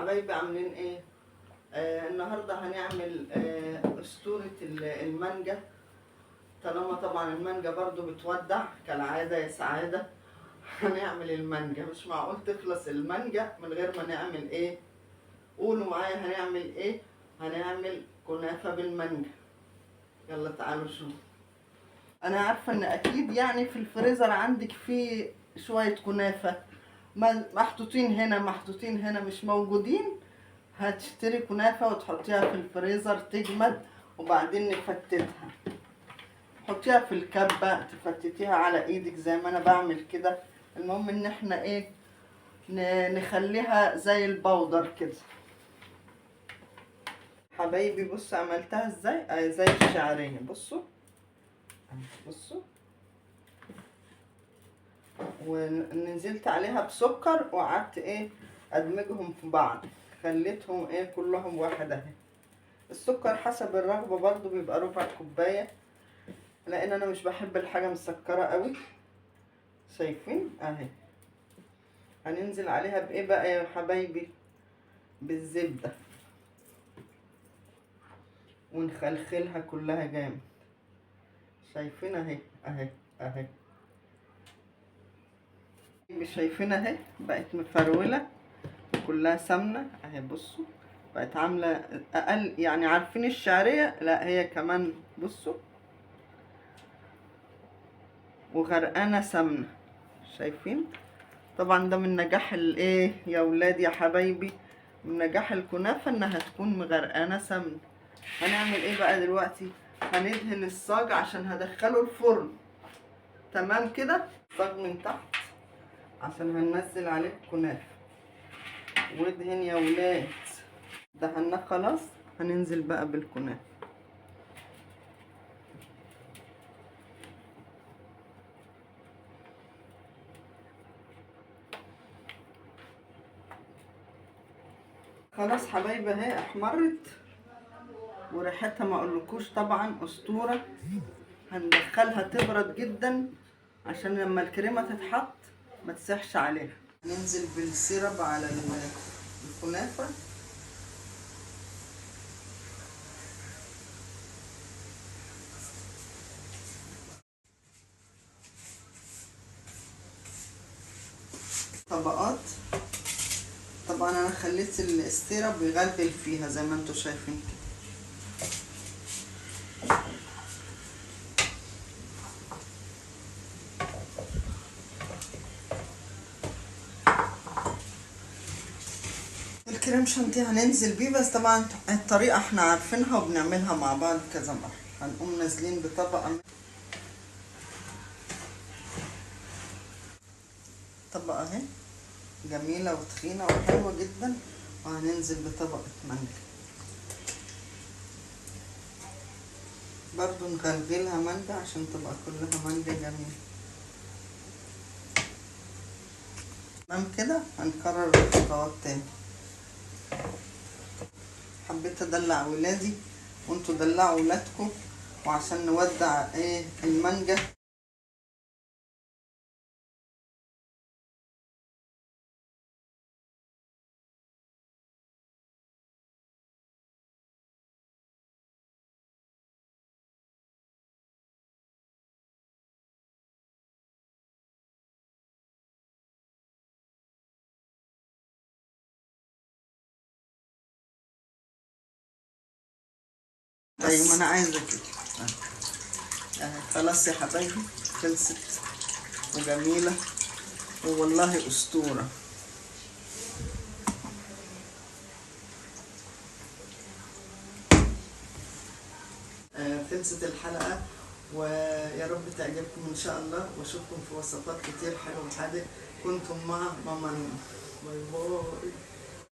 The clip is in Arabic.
حبايبي عاملين ايه؟ النهارده هنعمل اسطورة المانجا. طالما طبعا المانجا برضو بتودع كالعادة يا سعادة. هنعمل المانجا، مش معقول تخلص المانجا من غير ما نعمل ايه؟ قولوا معايا هنعمل ايه؟ هنعمل كنافة بالمانجا. يلا تعالوا شوف. انا عارفة ان اكيد يعني في الفريزر عندك فيه شوية كنافة محطوطين هنا مش موجودين. هتشتري كنافة وتحطيها في الفريزر تجمد، وبعدين نفتتها. حطيها في الكبة تفتتيها على ايدك زي ما انا بعمل كده. المهم ان احنا ايه، نخليها زي البودر كده. حبايبي بصوا عملتها ازاي، زي الشعرية. بصوا ونزلت عليها بسكر وقعدت ايه ادمجهم في بعض، خليتهم ايه كلهم واحد اهي. السكر حسب الرغبة برضو بيبقى ربع كوباية، لان انا مش بحب الحاجة مسكرة قوي. شايفين اهي. هننزل عليها بايه بقى يا حبايبي؟ بالزبدة، ونخلخلها كلها جامد. شايفين اهي اهي. شايفين اهي بقت مفرولة كلها سمنة اهي. بصوا بقت عاملة اقل، يعني عارفين الشعرية؟ لا هي كمان بصوا وغرقانة سمنة. شايفين؟ طبعا ده من نجاح الايه يا ولاد يا حبايبي، من نجاح الكنافة انها تكون مغرقانة سمنة. هنعمل ايه بقى دلوقتي؟ هندهن الصاج عشان هدخله الفرن. تمام كده. الصاج من تحت عشان هننزل عليه الكنافة. وادهن يا ولاد. دهنا خلاص، هننزل بقى بالكنافة. خلاص حبايبي اهي احمرت وريحتها ما اقولكوش طبعا اسطوره. هندخلها تبرد جدا عشان لما الكريمه تتحط ما تسيحش عليها. ننزل بالسيرب على الكنافه. طبقات. طبعا انا خليت السيرب يغلبل فيها زي ما انتم شايفين كده. الكريم شانتيه هننزل بيه، بس طبعا الطريقه احنا عارفينها وبنعملها مع بعض كذا مره. هنقوم نازلين بطبقه، طبقه اهي جميله وتخينه وحلوه جدا. وهننزل بطبقه مانجا برضو نغلغلها مانجا عشان تبقى كلها مانجا جميله. تمام كده. هنكرر الخطوات تاني. حبيت ادلع ولادي وانتوا دلعوا ولادكم، وعشان نودع ايه المانجا. طيب ما انا عايزه كده. خلاص يا حبايبي خلصت وجميله والله اسطوره. خلصت الحلقه، ويا رب تعجبكم ان شاء الله، واشوفكم في وصفات كتير حلوه وحادق. كنتم مع ماما نور. باي باي.